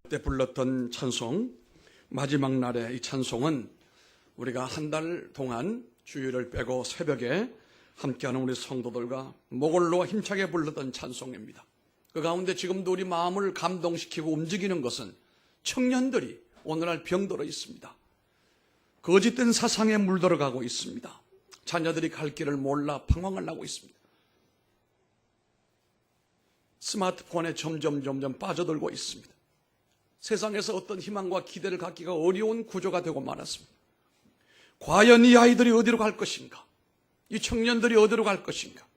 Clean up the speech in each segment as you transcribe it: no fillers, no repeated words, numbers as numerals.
때 불렀던 찬송, 마지막 날의 이 찬송은 우리가 한 달 동안 주일을 빼고 새벽에 함께하는 우리 성도들과 목을 놓아 힘차게 불렀던 찬송입니다. 그 가운데 지금도 우리 마음을 감동시키고 움직이는 것은 청년들이 오늘날 병들어 있습니다. 거짓된 사상에 물들어가고 있습니다. 자녀들이 갈 길을 몰라 방황을 하고 있습니다. 스마트폰에 점점 빠져들고 있습니다. 세상에서 어떤 희망과 기대를 갖기가 어려운 구조가 되고 말았습니다. 과연 이 아이들이 어디로 갈 것인가? 이 청년들이 어디로 갈 것인가?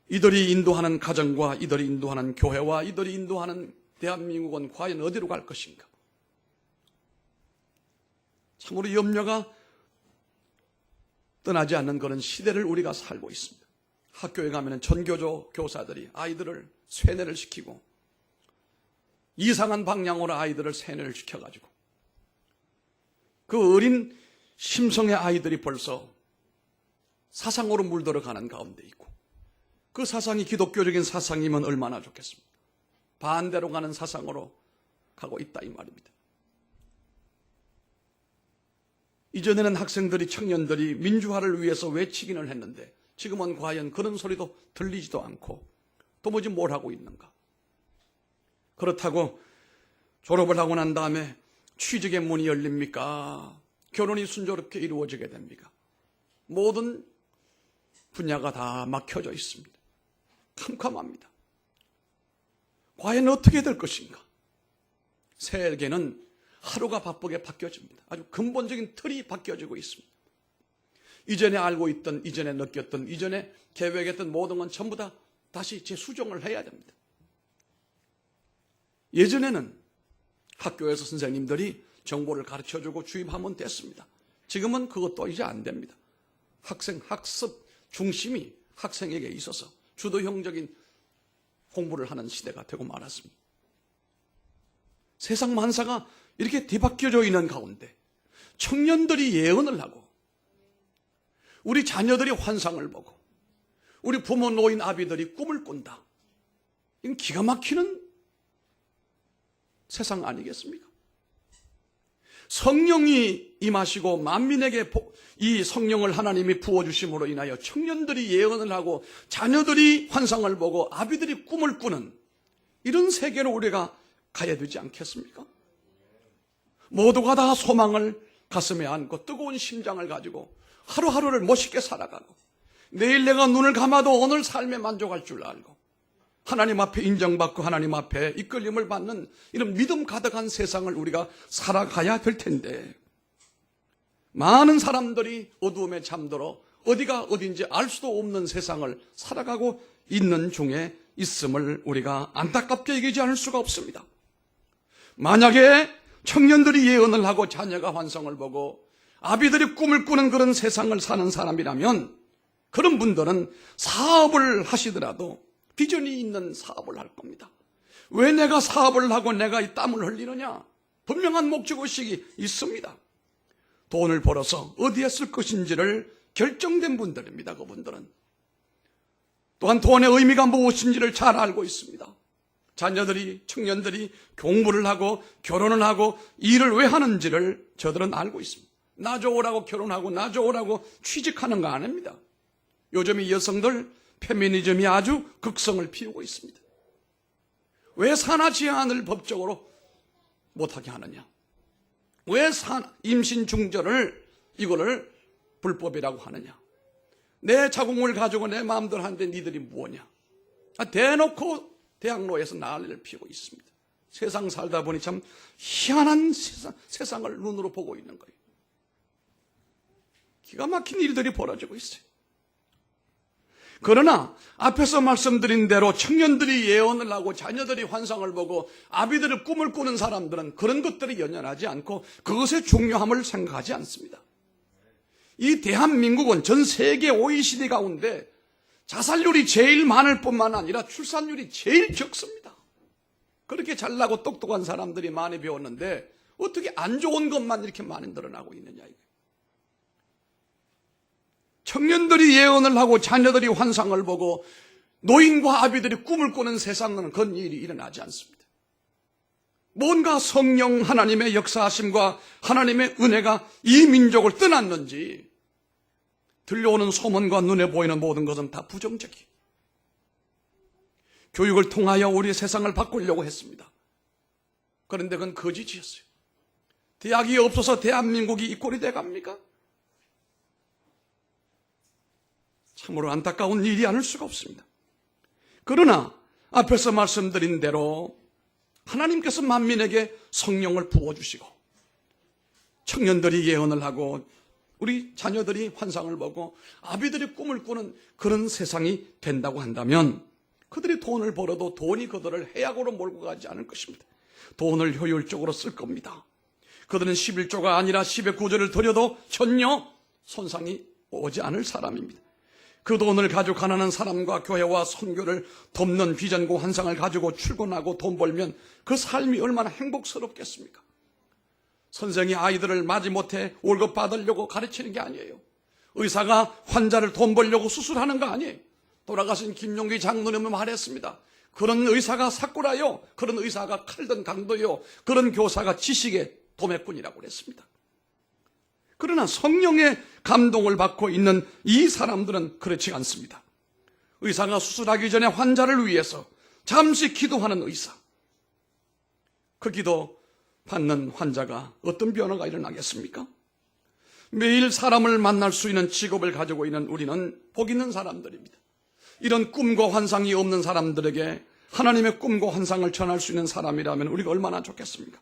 이들이 인도하는 가정과 이들이 인도하는 교회와 이들이 인도하는 대한민국은 과연 어디로 갈 것인가? 참으로 염려가 떠나지 않는 그런 시대를 우리가 살고 있습니다. 학교에 가면 전교조 교사들이 아이들을 세뇌를 시키고 이상한 방향으로 아이들을 세뇌를 시켜가지고 그 어린 심성의 아이들이 벌써 사상으로 물들어가는 가운데 있고 그 사상이 기독교적인 사상이면 얼마나 좋겠습니까? 반대로 가는 사상으로 가고 있다 이 말입니다. 이전에는 학생들이 청년들이 민주화를 위해서 외치기는 했는데 지금은 과연 그런 소리도 들리지도 않고 도무지 뭘 하고 있는가? 그렇다고 졸업을 하고 난 다음에 취직의 문이 열립니까? 결혼이 순조롭게 이루어지게 됩니까? 모든 분야가 다 막혀져 있습니다. 캄캄합니다. 과연 어떻게 될 것인가? 세계는 하루가 바쁘게 바뀌어집니다. 아주 근본적인 틀이 바뀌어지고 있습니다. 이전에 알고 있던, 이전에 느꼈던, 이전에 계획했던 모든 건 전부 다 다시 재수정을 해야 됩니다. 예전에는 학교에서 선생님들이 정보를 가르쳐주고 주입하면 됐습니다. 지금은 그것도 이제 안 됩니다. 학습 중심이 학생에게 있어서 주도형적인 공부를 하는 시대가 되고 말았습니다. 세상 만사가 이렇게 뒤바뀌어져 있는 가운데 청년들이 예언을 하고 우리 자녀들이 환상을 보고 우리 부모 노인 아비들이 꿈을 꾼다. 이건 기가 막히는 세상 아니겠습니까? 성령이 임하시고 만민에게 이 성령을 하나님이 부어주심으로 인하여 청년들이 예언을 하고 자녀들이 환상을 보고 아비들이 꿈을 꾸는 이런 세계로 우리가 가야 되지 않겠습니까? 모두가 다 소망을 가슴에 안고 뜨거운 심장을 가지고 하루하루를 멋있게 살아가고 내일 내가 눈을 감아도 오늘 삶에 만족할 줄 알고 하나님 앞에 인정받고 하나님 앞에 이끌림을 받는 이런 믿음 가득한 세상을 우리가 살아가야 될 텐데 많은 사람들이 어두움에 잠들어 어디가 어딘지 알 수도 없는 세상을 살아가고 있는 중에 있음을 우리가 안타깝게 여기지 않을 수가 없습니다. 만약에 청년들이 예언을 하고 자녀가 환상을 보고 아비들이 꿈을 꾸는 그런 세상을 사는 사람이라면 그런 분들은 사업을 하시더라도 비전이 있는 사업을 할 겁니다. 왜 내가 사업을 하고 내가 이 땀을 흘리느냐? 분명한 목적의식이 있습니다. 돈을 벌어서 어디에 쓸 것인지를 결정된 분들입니다. 그분들은. 또한 돈의 의미가 무엇인지를 잘 알고 있습니다. 자녀들이, 청년들이 공부를 하고 결혼을 하고 일을 왜 하는지를 저들은 알고 있습니다. 나 좋으라고 결혼하고 나 좋으라고 취직하는 거 아닙니다. 요즘 이 여성들 페미니즘이 아주 극성을 피우고 있습니다. 왜 산하 제한을 법적으로 못하게 하느냐? 왜 임신 중절을 이거를 불법이라고 하느냐? 내 자궁을 가지고 내 마음대로 하는데 니들이 뭐냐? 대놓고 대학로에서 난리를 피우고 있습니다. 세상 살다 보니 참 희한한 세상을 눈으로 보고 있는 거예요. 기가 막힌 일들이 벌어지고 있어요. 그러나 앞에서 말씀드린 대로 청년들이 예언을 하고 자녀들이 환상을 보고 아비들의 꿈을 꾸는 사람들은 그런 것들이 연연하지 않고 그것의 중요함을 생각하지 않습니다. 이 대한민국은 전 세계 OECD 가운데 자살률이 제일 많을 뿐만 아니라 출산율이 제일 적습니다. 그렇게 잘나고 똑똑한 사람들이 많이 배웠는데 어떻게 안 좋은 것만 이렇게 많이 늘어나고 있느냐 이거예요. 청년들이 예언을 하고 자녀들이 환상을 보고 노인과 아비들이 꿈을 꾸는 세상은 그런 일이 일어나지 않습니다. 뭔가 성령 하나님의 역사하심과 하나님의 은혜가 이 민족을 떠났는지 들려오는 소문과 눈에 보이는 모든 것은 다 부정적이에요. 교육을 통하여 우리 세상을 바꾸려고 했습니다. 그런데 그건 거짓이었어요. 대학이 없어서 대한민국이 이 꼴이 돼갑니까? 참으로 안타까운 일이 아닐 수가 없습니다. 그러나 앞에서 말씀드린 대로 하나님께서 만민에게 성령을 부어주시고 청년들이 예언을 하고 우리 자녀들이 환상을 보고 아비들이 꿈을 꾸는 그런 세상이 된다고 한다면 그들이 돈을 벌어도 돈이 그들을 해악으로 몰고 가지 않을 것입니다. 돈을 효율적으로 쓸 겁니다. 그들은 11조가 아니라 10의 9조를 들여도 전혀 손상이 오지 않을 사람입니다. 그 돈을 가지고 가난한 사람과 교회와 선교를 돕는 비전과 환상을 가지고 출근하고 돈 벌면 그 삶이 얼마나 행복스럽겠습니까? 선생이 아이들을 마지못해 월급 받으려고 가르치는 게 아니에요. 의사가 환자를 돈 벌려고 수술하는 거 아니에요. 돌아가신 김용기 장로님은 말했습니다. 그런 의사가 사꾸라요. 그런 의사가 칼든 강도요. 그런 교사가 지식의 도매꾼이라고 그랬습니다. 그러나 성령의 감동을 받고 있는 이 사람들은 그렇지 않습니다. 의사가 수술하기 전에 환자를 위해서 잠시 기도하는 의사. 그 기도 받는 환자가 어떤 변화가 일어나겠습니까? 매일 사람을 만날 수 있는 직업을 가지고 있는 우리는 복 있는 사람들입니다. 이런 꿈과 환상이 없는 사람들에게 하나님의 꿈과 환상을 전할 수 있는 사람이라면 우리가 얼마나 좋겠습니까?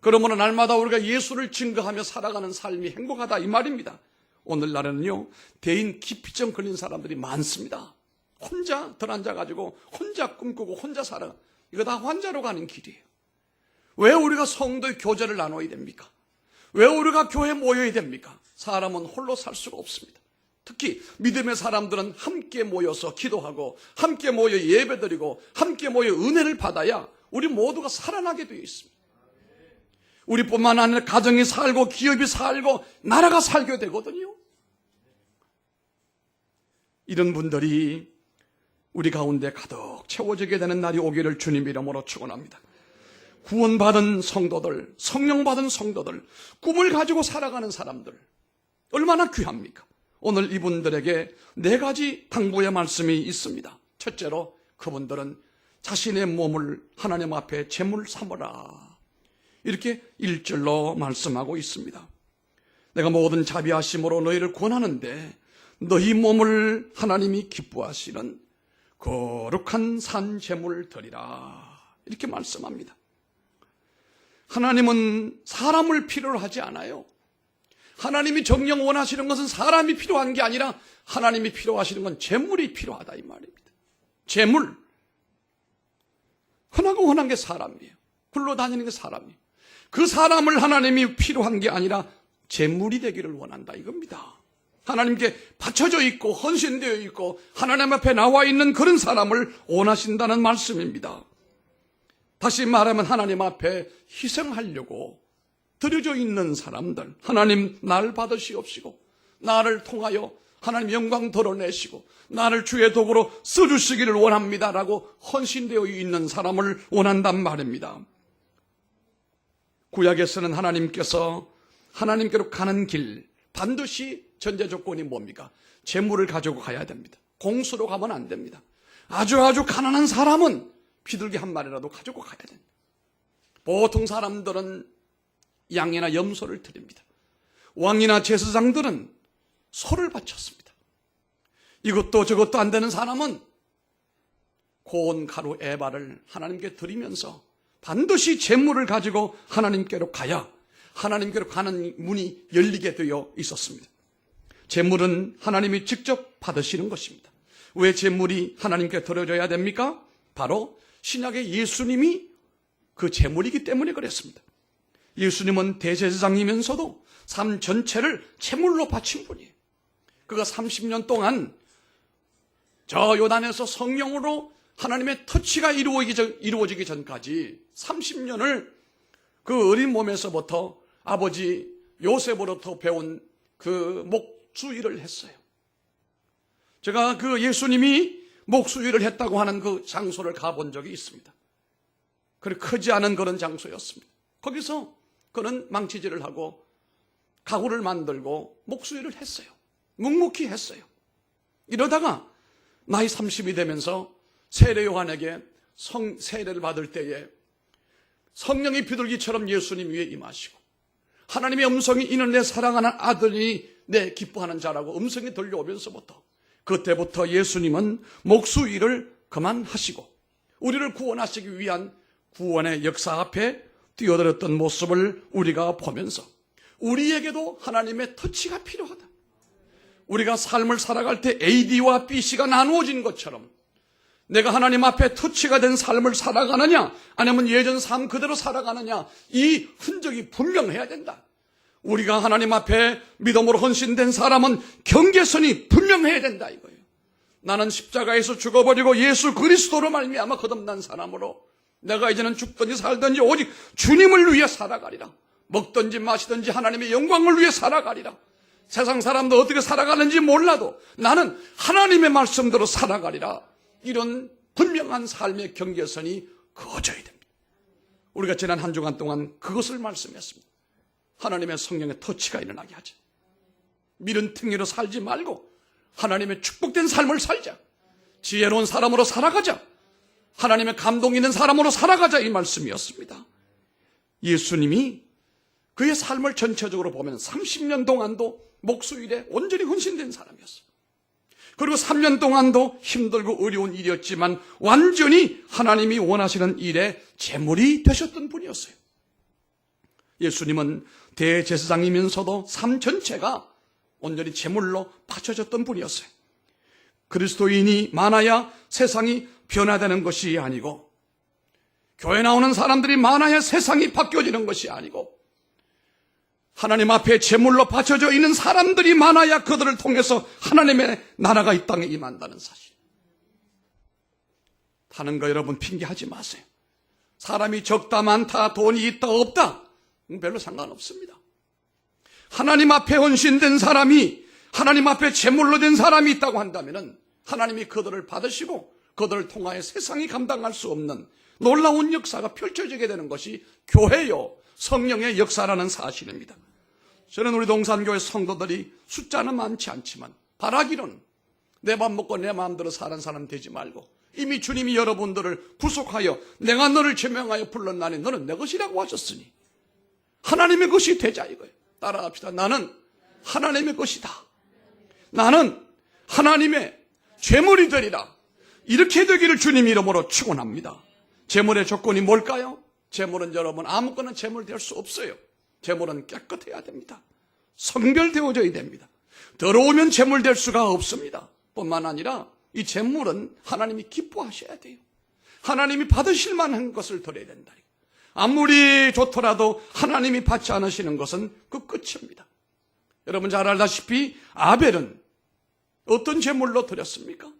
그러므로 날마다 우리가 예수를 증거하며 살아가는 삶이 행복하다 이 말입니다. 오늘날에는요, 대인 기피증 걸린 사람들이 많습니다. 혼자 들앉아가지고 혼자 꿈꾸고 혼자 살아. 이거 다 환자로 가는 길이에요. 왜 우리가 성도의 교제를 나눠야 됩니까? 왜 우리가 교회에 모여야 됩니까? 사람은 홀로 살 수가 없습니다. 특히 믿음의 사람들은 함께 모여서 기도하고 함께 모여 예배드리고 함께 모여 은혜를 받아야 우리 모두가 살아나게 되어 있습니다. 우리뿐만 아니라 가정이 살고 기업이 살고 나라가 살게 되거든요. 이런 분들이 우리 가운데 가득 채워지게 되는 날이 오기를 주님 이름으로 축원합니다. 구원받은 성도들, 성령받은 성도들, 꿈을 가지고 살아가는 사람들 얼마나 귀합니까? 오늘 이분들에게 4가지 당부의 말씀이 있습니다. 첫째로 그분들은 자신의 몸을 하나님 앞에 제물 삼으라. 이렇게 1절로 말씀하고 있습니다. 내가 모든 자비하심으로 너희를 권하는데 너희 몸을 하나님이 기뻐하시는 거룩한 산 제물 드리라. 이렇게 말씀합니다. 하나님은 사람을 필요로 하지 않아요. 하나님이 정녕 원하시는 것은 사람이 필요한 게 아니라 하나님이 필요하시는 건 재물이 필요하다 이 말입니다. 재물. 흔하고 흔한 게 사람이에요. 굴러다니는 게 사람이에요. 그 사람을 하나님이 필요한 게 아니라 재물이 되기를 원한다 이겁니다. 하나님께 바쳐져 있고 헌신되어 있고 하나님 앞에 나와 있는 그런 사람을 원하신다는 말씀입니다. 다시 말하면 하나님 앞에 희생하려고 드려져 있는 사람들, 하나님 날 받으시옵시고 나를 통하여 하나님 영광 드러내시고 나를 주의 도구로 써주시기를 원합니다라고 헌신되어 있는 사람을 원한단 말입니다. 구약에서는 하나님께서 하나님께로 가는 길 반드시 전제 조건이 뭡니까? 재물을 가지고 가야 됩니다. 공수로 가면 안 됩니다. 아주 가난한 사람은 비둘기 한 마리라도 가지고 가야 됩니다. 보통 사람들은 양이나 염소를 드립니다. 왕이나 제사장들은 소를 바쳤습니다. 이것도 저것도 안 되는 사람은 고운 가루 에바를 하나님께 드리면서 반드시 재물을 가지고 하나님께로 가야 하나님께로 가는 문이 열리게 되어 있었습니다. 재물은 하나님이 직접 받으시는 것입니다. 왜 재물이 하나님께 드려져야 됩니까? 바로 신약의 예수님이 그 재물이기 때문에 그랬습니다. 예수님은 대제사장이면서도 삶 전체를 제물로 바친 분이에요. 그가 30년 동안 저 요단에서 성령으로 하나님의 터치가 이루어지기 전까지 30년을 그 어린 몸에서부터 아버지 요셉으로부터 배운 그 목수일을 했어요. 제가 그 예수님이 목수일을 했다고 하는 그 장소를 가본 적이 있습니다. 그리고 크지 않은 그런 장소였습니다. 거기서 그는 망치질을 하고 가구를 만들고 목수일을 했어요. 묵묵히 했어요. 이러다가 나이 30이 되면서 세례 요한에게 세례를 받을 때에 성령이 비둘기처럼 예수님 위에 임하시고 하나님의 음성이 이는 내 사랑하는 아들이 내 기뻐하는 자라고 음성이 들려오면서부터 그때부터 예수님은 목수 일을 그만하시고 우리를 구원하시기 위한 구원의 역사 앞에 뛰어들었던 모습을 우리가 보면서 우리에게도 하나님의 터치가 필요하다. 우리가 삶을 살아갈 때 AD와 BC가 나누어진 것처럼 내가 하나님 앞에 터치가 된 삶을 살아가느냐 아니면 예전 삶 그대로 살아가느냐 이 흔적이 분명해야 된다. 우리가 하나님 앞에 믿음으로 헌신된 사람은 경계선이 분명해야 된다 이거예요. 나는 십자가에서 죽어버리고 예수 그리스도로 말미암아 거듭난 사람으로 내가 이제는 죽든지 살든지 오직 주님을 위해 살아가리라. 먹든지 마시든지 하나님의 영광을 위해 살아가리라. 세상 사람도 어떻게 살아가는지 몰라도 나는 하나님의 말씀대로 살아가리라. 이런 분명한 삶의 경계선이 그어져야 됩니다. 우리가 지난 한 주간 동안 그것을 말씀했습니다. 하나님의 성령의 터치가 일어나게 하자. 미련탱이로 살지 말고 하나님의 축복된 삶을 살자. 지혜로운 사람으로 살아가자. 하나님의 감동 있는 사람으로 살아가자 이 말씀이었습니다. 예수님이 그의 삶을 전체적으로 보면 30년 동안도 목수일에 온전히 헌신된 사람이었어요. 그리고 3년 동안도 힘들고 어려운 일이었지만 완전히 하나님이 원하시는 일에 제물이 되셨던 분이었어요. 예수님은 대제사장이면서도 삶 전체가 온전히 제물로 바쳐졌던 분이었어요. 그리스도인이 많아야 세상이 변화되는 것이 아니고 교회 나오는 사람들이 많아야 세상이 바뀌어지는 것이 아니고 하나님 앞에 제물로 바쳐져 있는 사람들이 많아야 그들을 통해서 하나님의 나라가 이 땅에 임한다는 사실. 다른 거 여러분 핑계하지 마세요. 사람이 적다 많다 돈이 있다 없다 별로 상관없습니다. 하나님 앞에 헌신된 사람이 하나님 앞에 제물로 된 사람이 있다고 한다면 하나님이 그들을 받으시고 그들을 통하여 세상이 감당할 수 없는 놀라운 역사가 펼쳐지게 되는 것이 교회요 성령의 역사라는 사실입니다. 저는 우리 동산교회 성도들이 숫자는 많지 않지만 바라기로는 내 밥 먹고 내 마음대로 사는 사람 되지 말고 이미 주님이 여러분들을 구속하여 내가 너를 제명하여 불렀나니 너는 내 것이라고 하셨으니 하나님의 것이 되자 이거예요. 따라합시다. 나는 하나님의 것이다. 나는 하나님의 제물이 되리라. 이렇게 되기를 주님 이름으로 축원합니다. 제물의 조건이 뭘까요? 제물은 여러분 아무거나 제물 될 수 없어요. 제물은 깨끗해야 됩니다. 성별되어져야 됩니다. 더러우면 제물 될 수가 없습니다. 뿐만 아니라 이 제물은 하나님이 기뻐하셔야 돼요. 하나님이 받으실 만한 것을 드려야 된다. 아무리 좋더라도 하나님이 받지 않으시는 것은 그 끝입니다. 여러분 잘 알다시피 아벨은 어떤 제물로 드렸습니까?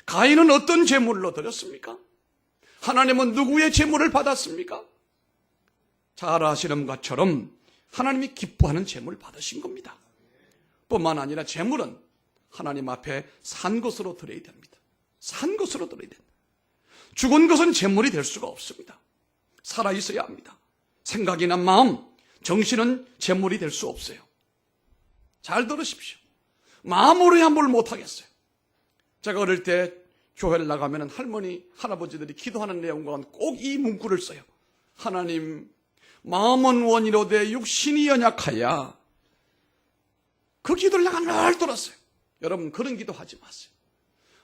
가인은 어떤 제물로 드렸습니까? 하나님은 누구의 제물을 받았습니까? 잘 아시는 것처럼 하나님이 기뻐하는 제물을 받으신 겁니다. 뿐만 아니라 제물은 하나님 앞에 산 것으로 드려야 됩니다. 산 것으로 드려야 됩니다. 죽은 것은 제물이 될 수가 없습니다. 살아있어야 합니다. 생각이나 마음, 정신은 제물이 될 수 없어요. 잘 들으십시오. 마음으로야 뭘 못하겠어요. 제가 어릴 때 교회를 나가면 할머니, 할아버지들이 기도하는 내용과는 꼭 이 문구를 써요. 하나님, 마음은 원이로되 육신이 연약하야. 그 기도를 내가 늘 들었어요. 여러분 그런 기도하지 마세요.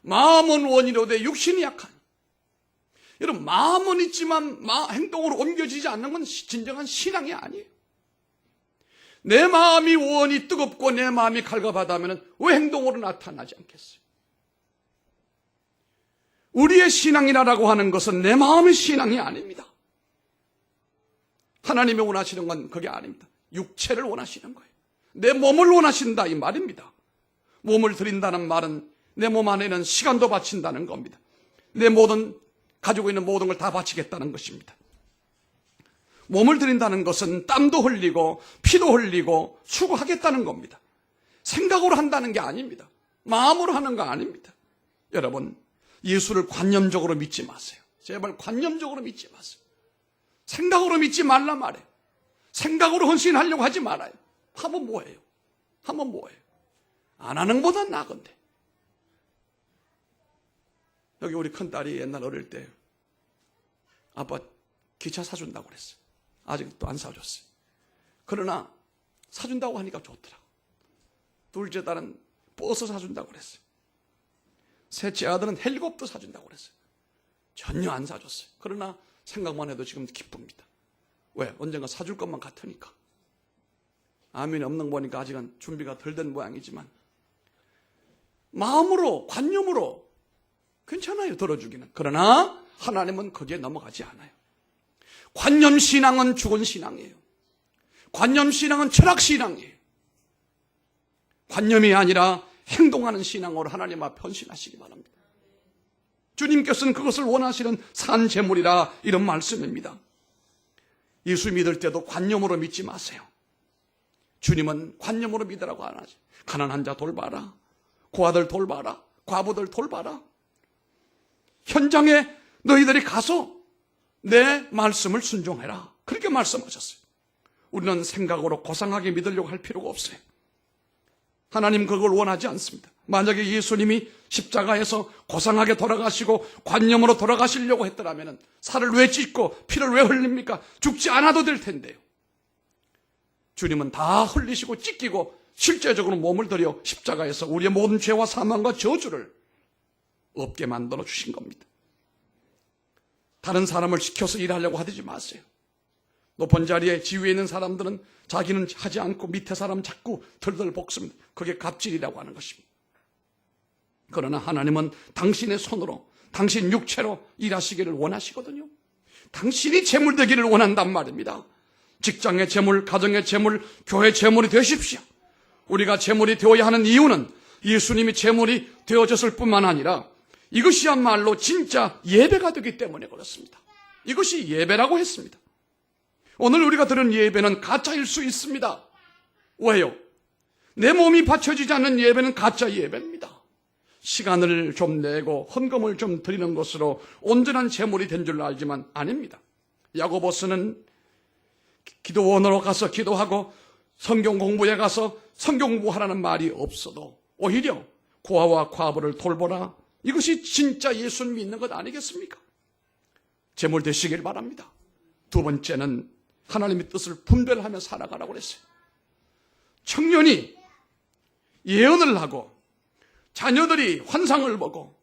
마음은 원이로되 육신이 약하니. 여러분 마음은 있지만 행동으로 옮겨지지 않는 건 진정한 신앙이 아니에요. 내 마음이 원이 뜨겁고 내 마음이 갈갑하다면 왜 행동으로 나타나지 않겠어요? 우리의 신앙이라고 하는 것은 내 마음의 신앙이 아닙니다. 하나님이 원하시는 건 그게 아닙니다. 육체를 원하시는 거예요. 내 몸을 원하신다 이 말입니다. 몸을 드린다는 말은 내 몸 안에는 시간도 바친다는 겁니다. 내 모든 가지고 있는 모든 걸 다 바치겠다는 것입니다. 몸을 드린다는 것은 땀도 흘리고 피도 흘리고 수고하겠다는 겁니다. 생각으로 한다는 게 아닙니다. 마음으로 하는 거 아닙니다. 여러분 예수를 관념적으로 믿지 마세요. 제발 관념적으로 믿지 마세요. 생각으로 믿지 말라 말해요. 생각으로 헌신하려고 하지 말아요. 하면 뭐예요? 하면 뭐예요? 안 하는 것보다 나건데. 여기 우리 큰딸이 옛날 어릴 때 아빠 기차 사준다고 그랬어요. 아직도 안 사줬어요. 그러나 사준다고 하니까 좋더라고. 둘째 딸은 버스 사준다고 그랬어요. 셋째 아들은 헬리콥터 사준다고 그랬어요. 전혀 안 사줬어요. 그러나 생각만 해도 지금 기쁩니다. 왜? 언젠가 사줄 것만 같으니까. 아멘이 없는 거 보니까 아직은 준비가 덜 된 모양이지만 마음으로, 관념으로 괜찮아요, 들어주기는. 그러나 하나님은 거기에 넘어가지 않아요. 관념신앙은 죽은 신앙이에요. 관념신앙은 철학신앙이에요. 관념이 아니라 행동하는 신앙으로 하나님 앞에 헌신하시기 바랍니다. 주님께서는 그것을 원하시는 산 제물이라 이런 말씀입니다. 예수 믿을 때도 관념으로 믿지 마세요. 주님은 관념으로 믿으라고 안 하지. 가난한 자 돌봐라. 고아들 돌봐라. 과부들 돌봐라. 현장에 너희들이 가서 내 말씀을 순종해라. 그렇게 말씀하셨어요. 우리는 생각으로 고상하게 믿으려고 할 필요가 없어요. 하나님 그걸 원하지 않습니다. 만약에 예수님이 십자가에서 고상하게 돌아가시고 관념으로 돌아가시려고 했더라면 살을 왜 찢고 피를 왜 흘립니까? 죽지 않아도 될 텐데요. 주님은 다 흘리시고 찢기고 실제적으로 몸을 들여 십자가에서 우리의 모든 죄와 사망과 저주를 없게 만들어 주신 겁니다. 다른 사람을 시켜서 일하려고 하지 마세요. 높은 자리에 지위에 있는 사람들은 자기는 하지 않고 밑에 사람 자꾸 덜덜 볶습니다. 그게 갑질이라고 하는 것입니다. 그러나 하나님은 당신의 손으로, 당신 육체로 일하시기를 원하시거든요. 당신이 재물 되기를 원한단 말입니다. 직장의 재물, 가정의 재물, 교회 재물이 되십시오. 우리가 재물이 되어야 하는 이유는 예수님이 재물이 되어졌을 뿐만 아니라 이것이야말로 진짜 예배가 되기 때문에 그렇습니다. 이것이 예배라고 했습니다. 오늘 우리가 들은 예배는 가짜일 수 있습니다. 왜요? 내 몸이 바쳐지지 않는 예배는 가짜 예배입니다. 시간을 좀 내고 헌금을 좀 드리는 것으로 온전한 제물이 된 줄 알지만 아닙니다. 야고보서는 기도원으로 가서 기도하고 성경 공부에 가서 성경 공부하라는 말이 없어도 오히려 고아와 과부를 돌보라. 이것이 진짜 예수 믿는 것 아니겠습니까? 제물 되시길 바랍니다. 두 번째는 하나님의 뜻을 분별하며 살아가라고 그랬어요. 청년이 예언을 하고 자녀들이 환상을 보고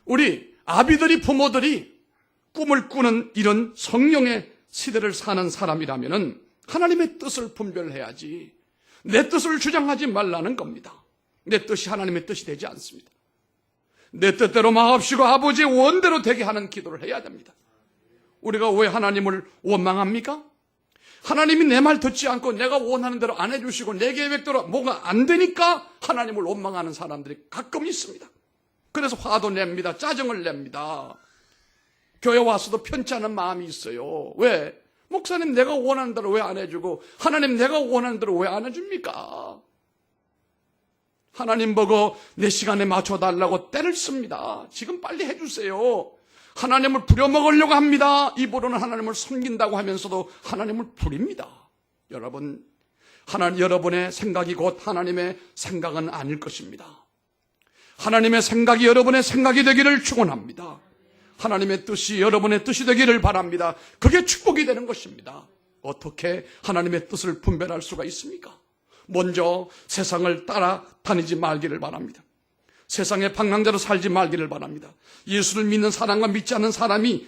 우리 아비들이 부모들이 꿈을 꾸는 이런 성령의 시대를 사는 사람이라면 하나님의 뜻을 분별해야지 내 뜻을 주장하지 말라는 겁니다. 내 뜻이 하나님의 뜻이 되지 않습니다. 내 뜻대로 마옵시고 아버지의 원대로 되게 하는 기도를 해야 됩니다. 우리가 왜 하나님을 원망합니까? 하나님이 내 말 듣지 않고 내가 원하는 대로 안 해주시고 내 계획대로 뭐가 안 되니까 하나님을 원망하는 사람들이 가끔 있습니다. 그래서 화도 냅니다. 짜증을 냅니다. 교회 와서도 편치 않은 마음이 있어요. 왜? 목사님 내가 원하는 대로 왜 안 해주고 하나님 내가 원하는 대로 왜 안 해줍니까? 하나님 보고 내 시간에 맞춰달라고 때를 씁니다. 지금 빨리 해주세요. 하나님을 부려먹으려고 합니다. 입으로는 하나님을 섬긴다고 하면서도 하나님을 부립니다. 여러분, 여러분의 생각이 곧 하나님의 생각은 아닐 것입니다. 하나님의 생각이 여러분의 생각이 되기를 축원합니다. 하나님의 뜻이 여러분의 뜻이 되기를 바랍니다. 그게 축복이 되는 것입니다. 어떻게 하나님의 뜻을 분별할 수가 있습니까? 먼저 세상을 따라다니지 말기를 바랍니다. 세상의 방랑자로 살지 말기를 바랍니다. 예수를 믿는 사람과 믿지 않는 사람이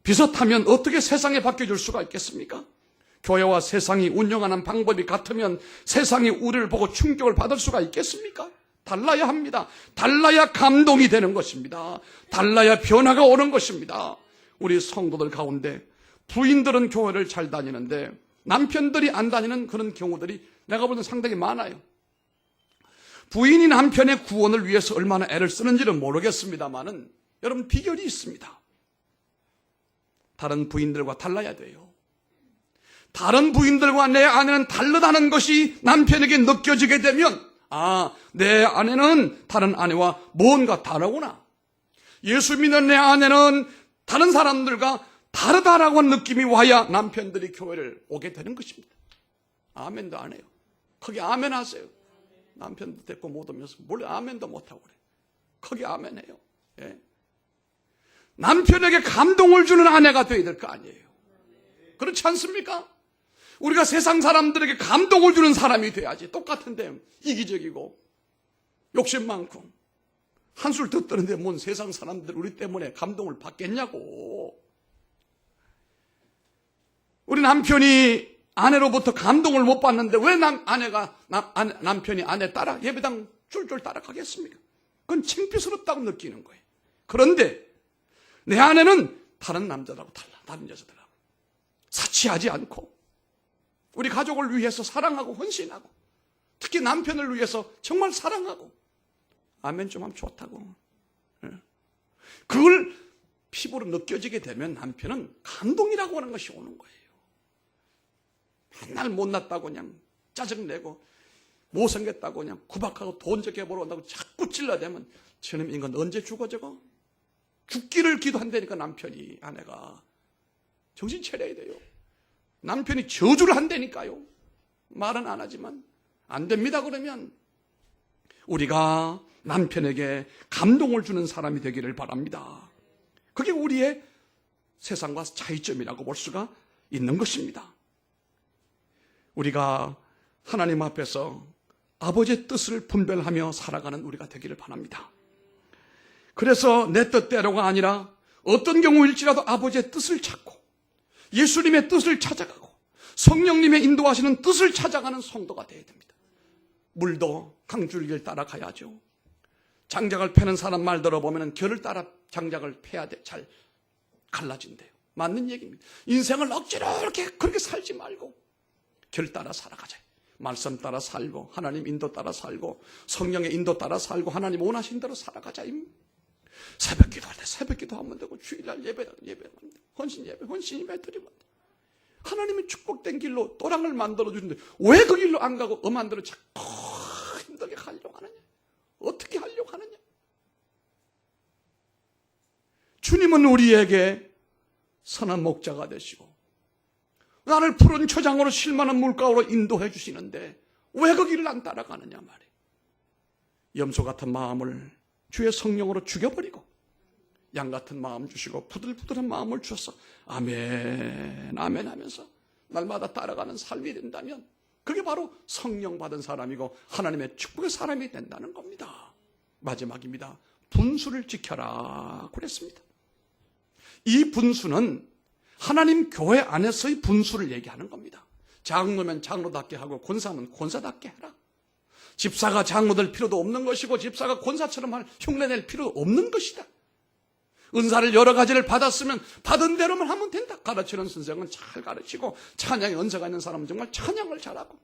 비슷하면 어떻게 세상에 바뀌어줄 수가 있겠습니까? 교회와 세상이 운영하는 방법이 같으면 세상이 우리를 보고 충격을 받을 수가 있겠습니까? 달라야 합니다. 달라야 감동이 되는 것입니다. 달라야 변화가 오는 것입니다. 우리 성도들 가운데 부인들은 교회를 잘 다니는데 남편들이 안 다니는 그런 경우들이 내가 보는 상당히 많아요. 부인이 남편의 구원을 위해서 얼마나 애를 쓰는지는 모르겠습니다만은 여러분 비결이 있습니다. 다른 부인들과 달라야 돼요. 다른 부인들과 내 아내는 다르다는 것이 남편에게 느껴지게 되면 내 아내는 다른 아내와 뭔가 다르구나. 예수 믿는 내 아내는 다른 사람들과 다르다라고 하는 느낌이 와야 남편들이 교회를 오게 되는 것입니다. 아멘도 안 해요. 거기 아멘 하세요. 남편도 데리고 못 오면서 뭘 아멘도 못하고 그래. 거기 아멘 해요. 예. 남편에게 감동을 주는 아내가 되어야 될 거 아니에요. 그렇지 않습니까? 우리가 세상 사람들에게 감동을 주는 사람이 돼야지. 똑같은데 이기적이고 욕심 많고 한술 더 뜨는데 뭔 세상 사람들 우리 때문에 감동을 받겠냐고. 우리 남편이 아내로부터 감동을 못 받는데 왜 남편이 아내 따라 예배당 쫄쫄 따라가겠습니까? 그건 창피스럽다고 느끼는 거예요. 그런데 내 아내는 다른 남자들하고 달라. 다른 여자들하고 사치하지 않고 우리 가족을 위해서 사랑하고 헌신하고 특히 남편을 위해서 정말 사랑하고 아멘 좀 하면 좋다고. 그걸 피부로 느껴지게 되면 남편은 감동이라고 하는 것이 오는 거예요. 맨날 못났다고 그냥 짜증내고 못생겼다고 그냥 구박하고 돈 적게 벌어온다고 자꾸 찔러대면 저놈 인간 언제 죽어 저거? 죽기를 기도한다니까 남편이. 아내가 정신 차려야 돼요. 남편이 저주를 한다니까요. 말은 안 하지만 안 됩니다. 그러면 우리가 남편에게 감동을 주는 사람이 되기를 바랍니다. 그게 우리의 세상과 차이점이라고 볼 수가 있는 것입니다. 우리가 하나님 앞에서 아버지의 뜻을 분별하며 살아가는 우리가 되기를 바랍니다. 그래서 내 뜻대로가 아니라 어떤 경우일지라도 아버지의 뜻을 찾고 예수님의 뜻을 찾아가고 성령님의 인도하시는 뜻을 찾아가는 성도가 되어야 됩니다. 물도 강줄기를 따라가야죠. 장작을 패는 사람 말 들어보면 결을 따라 장작을 패야 돼. 잘 갈라진대요. 맞는 얘기입니다. 인생을 억지로 그렇게 살지 말고 결 따라 살아가자. 말씀 따라 살고 하나님 인도 따라 살고 성령의 인도 따라 살고 하나님 원하신 대로 살아가자. 새벽 기도할 때 새벽 기도하면 되고 주일날 예배하면 되고 헌신 예배 헌신 예배 드리면 돼. 하나님이 축복된 길로 또랑을 만들어주는데 왜 그 길로 안 가고 엄한 대로 자꾸 힘들게 하려고 하느냐? 어떻게 하려고 하느냐? 주님은 우리에게 선한 목자가 되시고 나를 푸른 초장으로 쉴만한 물가로 인도해 주시는데 왜 그 길을 안 따라가느냐 말이에요. 염소 같은 마음을 주의 성령으로 죽여버리고 양 같은 마음 주시고 부들부들한 마음을 주셔서 아멘 아멘 하면서 날마다 따라가는 삶이 된다면 그게 바로 성령 받은 사람이고 하나님의 축복의 사람이 된다는 겁니다. 마지막입니다. 분수를 지켜라 그랬습니다. 이 분수는 하나님 교회 안에서의 분수를 얘기하는 겁니다. 장로면 장로답게 하고 권사면 권사답게 해라. 집사가 장로 될 필요도 없는 것이고 집사가 권사처럼 흉내낼 필요도 없는 것이다. 은사를 여러 가지를 받았으면 받은 대로만 하면 된다. 가르치는 선생은 잘 가르치고 찬양의 은사가 있는 사람은 정말 찬양을 잘하고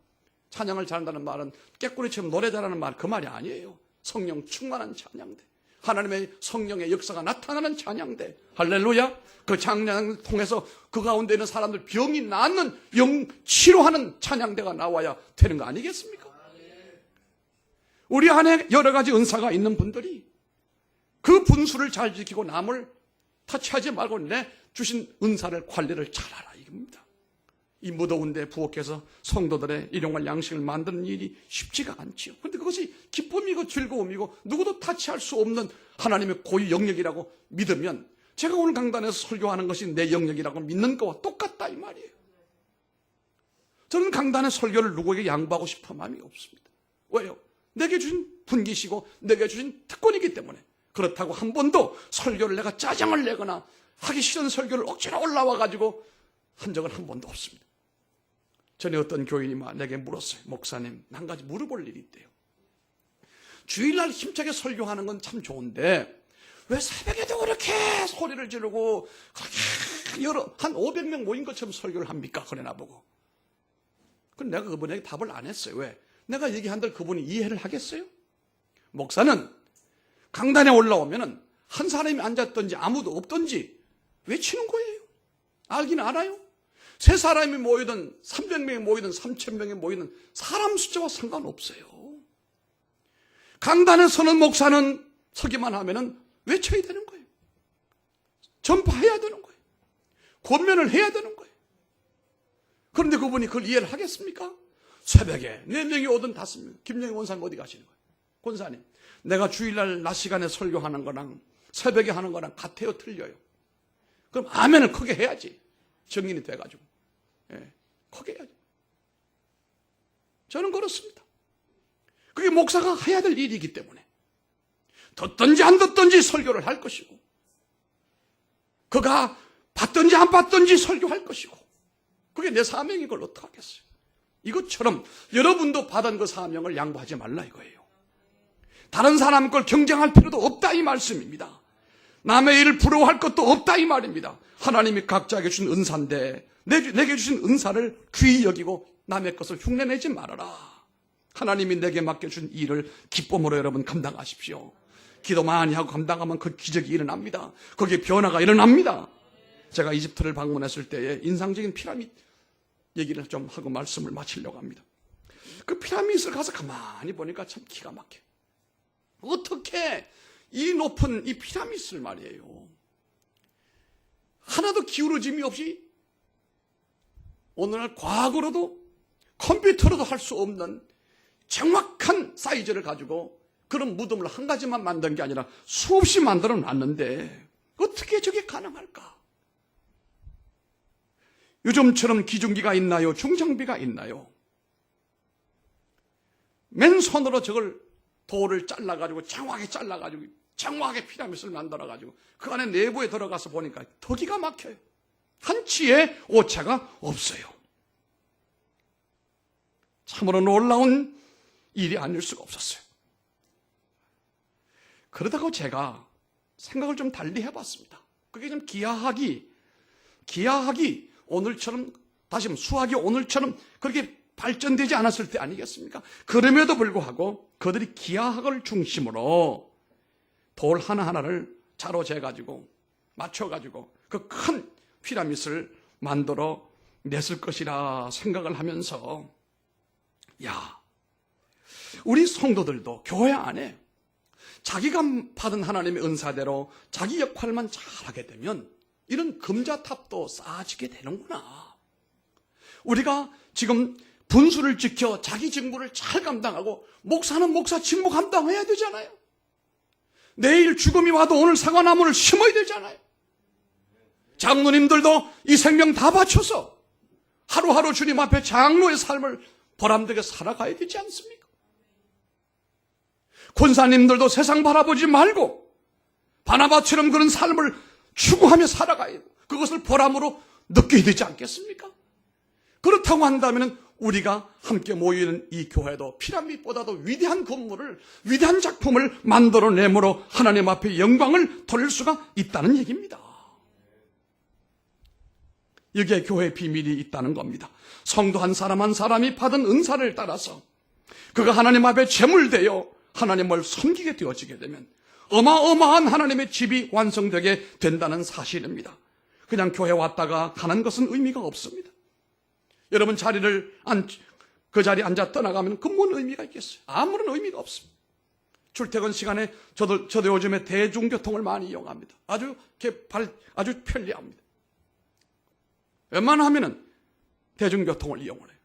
찬양을 잘한다는 말은 깨꾸리처럼 노래 잘하는 말 그 말이 아니에요. 성령 충만한 찬양대. 하나님의 성령의 역사가 나타나는 찬양대. 할렐루야. 그 찬양을 통해서 그 가운데 있는 사람들 병이 낫는 영 치료하는 찬양대가 나와야 되는 거 아니겠습니까? 우리 안에 여러 가지 은사가 있는 분들이 그 분수를 잘 지키고 남을 타치하지 말고 내 주신 은사를 관리를 잘하라 이겁니다. 이 무더운데 부엌에서 성도들의 일용할 양식을 만드는 일이 쉽지가 않지요. 그런데 그것이 기쁨이고 즐거움이고 누구도 타치할 수 없는 하나님의 고유 영역이라고 믿으면 제가 오늘 강단에서 설교하는 것이 내 영역이라고 믿는 것과 똑같다 이 말이에요. 저는 강단의 설교를 누구에게 양보하고 싶어 마음이 없습니다. 왜요? 내게 주신 분기시고 내게 주신 특권이기 때문에. 그렇다고 한 번도 설교를 내가 짜증을 내거나 하기 싫은 설교를 억지로 올라와가지고 한 적은 한 번도 없습니다. 전에 어떤 교인이 내게 물었어요. 목사님, 한 가지 물어볼 일이 있대요. 주일날 힘차게 설교하는 건 참 좋은데 왜 새벽에도 그렇게 소리를 지르고 그렇게 한 500명 모인 것처럼 설교를 합니까? 그래 나보고. 그럼 내가 그분에게 답을 안 했어요. 왜? 내가 얘기한 대로 그분이 이해를 하겠어요? 목사는 강단에 올라오면은 한 사람이 앉았든지 아무도 없든지 외치는 거예요. 알긴 알아요. 세 사람이 모이든 300명이 모이든 3000명이 모이든 사람 숫자와 상관없어요. 강단에 서는 목사는 서기만 하면은 외쳐야 되는 거예요. 전파해야 되는 거예요. 권면을 해야 되는 거예요. 그런데 그분이 그걸 이해를 하겠습니까? 새벽에 4명이 오든 5명. 김영희 원사님 어디 가시는 거예요? 권사님, 내가 주일날 낮 시간에 설교하는 거랑 새벽에 하는 거랑 같아요, 틀려요? 그럼 아멘을 크게 해야지. 정인이 돼가지고. 예, 크게 해야지. 저는 그렇습니다. 그게 목사가 해야 될 일이기 때문에 듣든지 안 듣든지 설교를 할 것이고, 그가 받든지 안 받든지 설교할 것이고, 그게 내 사명인 걸 어떡하겠어요? 이것처럼 여러분도 받은 그 사명을 양보하지 말라 이거예요. 다른 사람 걸 경쟁할 필요도 없다 이 말씀입니다. 남의 일을 부러워할 것도 없다 이 말입니다. 하나님이 각자에게 주신 은사인데 내게 주신 은사를 귀히 여기고 남의 것을 흉내내지 말아라. 하나님이 내게 맡겨준 일을 기쁨으로 여러분 감당하십시오. 기도 많이 하고 감당하면 그 기적이 일어납니다. 거기에 변화가 일어납니다. 제가 이집트를 방문했을 때에 인상적인 피라미드 얘기를 좀 하고 말씀을 마치려고 합니다. 그 피라미드를 가서 가만히 보니까 참 기가 막혀요. 어떻게 이 높은 이 피라미드를 말이에요, 하나도 기울어짐이 없이 오늘날 과학으로도 컴퓨터로도 할 수 없는 정확한 사이즈를 가지고 그런 무덤을 한 가지만 만든 게 아니라 수없이 만들어 놨는데 어떻게 저게 가능할까? 요즘처럼 기중기가 있나요? 중장비가 있나요? 맨손으로 저걸 돌을 잘라가지고 장황하게 피라미드를 만들어가지고 그 안에 내부에 들어가서 보니까 더 기가 막혀요. 한치의 오차가 없어요. 참으로 놀라운 일이 아닐 수가 없었어요. 그러다가 제가 생각을 좀 달리 해봤습니다. 그게 좀 기하학이 오늘처럼, 다시 말하면 수학이 오늘처럼 그렇게 발전되지 않았을 때 아니겠습니까? 그럼에도 불구하고 그들이 기하학을 중심으로 돌 하나하나를 자로 재가지고 맞춰가지고 그 큰 피라미드를 만들어 냈을 것이라 생각을 하면서, 야, 우리 성도들도 교회 안에 자기가 받은 하나님의 은사대로 자기 역할만 잘하게 되면 이런 금자탑도 쌓아지게 되는구나. 우리가 지금 분수를 지켜 자기 직무를 잘 감당하고 목사는 목사 직무 감당해야 되잖아요. 내일 죽음이 와도 오늘 사과나무를 심어야 되잖아요. 장로님들도 이 생명 다 바쳐서 하루하루 주님 앞에 장로의 삶을 보람되게 살아가야 되지 않습니까? 권사님들도 세상 바라보지 말고 바나바처럼 그런 삶을 추구하며 살아가야 돼요. 그것을 보람으로 느껴야 되지 않겠습니까? 그렇다고 한다면 우리가 함께 모이는 이 교회도 피라미드보다도 위대한 건물을, 위대한 작품을 만들어내므로 하나님 앞에 영광을 돌릴 수가 있다는 얘기입니다. 여기에 교회의 비밀이 있다는 겁니다. 성도 한 사람 한 사람이 받은 은사를 따라서 그가 하나님 앞에 제물되어 하나님을 섬기게 되어지게 되면 어마어마한 하나님의 집이 완성되게 된다는 사실입니다. 그냥 교회 왔다가 가는 것은 의미가 없습니다. 여러분 그 자리에 앉아 떠나가면 그 뭔 의미가 있겠어요? 아무런 의미가 없습니다. 출퇴근 시간에 저도 요즘에 대중교통을 많이 이용합니다. 아주 편리합니다. 웬만하면은 대중교통을 이용을 해요.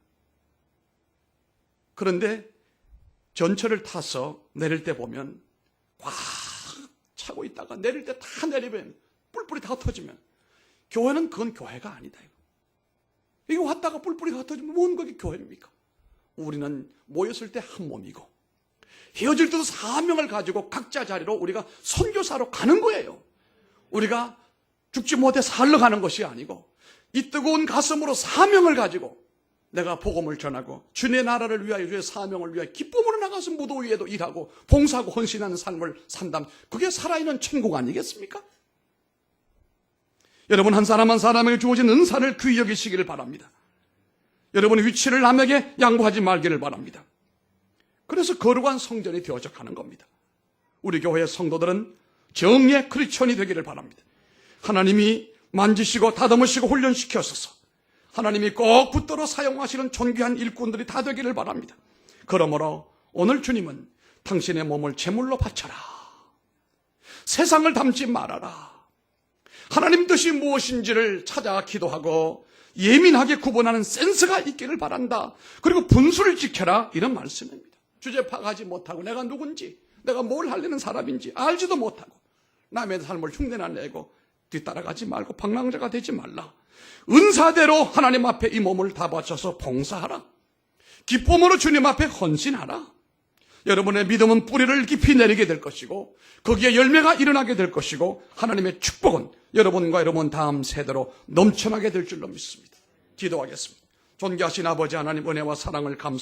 그런데 전철을 타서 내릴 때 보면 꽉 차고 있다가 내릴 때 다 내리면 뿔뿔이 다 흩어지면 교회는 그건 교회가 아니다. 이거 왔다가 뿔뿔이 흩어지면 뭔 그게 교회입니까? 우리는 모였을 때 한 몸이고 헤어질 때도 사명을 가지고 각자 자리로 우리가 선교사로 가는 거예요. 우리가 죽지 못해 살러 가는 것이 아니고 이 뜨거운 가슴으로 사명을 가지고 내가 복음을 전하고 주님의 나라를 위하여 주의 사명을 위하여 기쁨으로 나가서 무도위에도 일하고 봉사하고 헌신하는 삶을 산다면 그게 살아있는 천국 아니겠습니까? 여러분 한 사람 한 사람에게 주어진 은사를 귀히 여기시기를 바랍니다. 여러분의 위치를 남에게 양보하지 말기를 바랍니다. 그래서 거룩한 성전이 되어져 가는 겁니다. 우리 교회의 성도들은 정의의 크리스천이 되기를 바랍니다. 하나님이 만지시고 다듬으시고 훈련시켜서서 하나님이 꼭 붙들어 사용하시는 존귀한 일꾼들이 다 되기를 바랍니다. 그러므로 오늘 주님은 당신의 몸을 제물로 바쳐라. 세상을 닮지 말아라. 하나님 뜻이 무엇인지를 찾아 기도하고 예민하게 구분하는 센스가 있기를 바란다. 그리고 분수를 지켜라, 이런 말씀입니다. 주제 파악하지 못하고 내가 누군지, 내가 뭘 하려는 사람인지 알지도 못하고 남의 삶을 흉내나 내고 뒤따라가지 말고 방랑자가 되지 말라. 은사대로 하나님 앞에 이 몸을 다 바쳐서 봉사하라. 기쁨으로 주님 앞에 헌신하라. 여러분의 믿음은 뿌리를 깊이 내리게 될 것이고 거기에 열매가 일어나게 될 것이고 하나님의 축복은 여러분과 여러분 다음 세대로 넘쳐나게 될 줄로 믿습니다. 기도하겠습니다. 존귀하신 아버지 하나님, 은혜와 사랑을 감사합니다.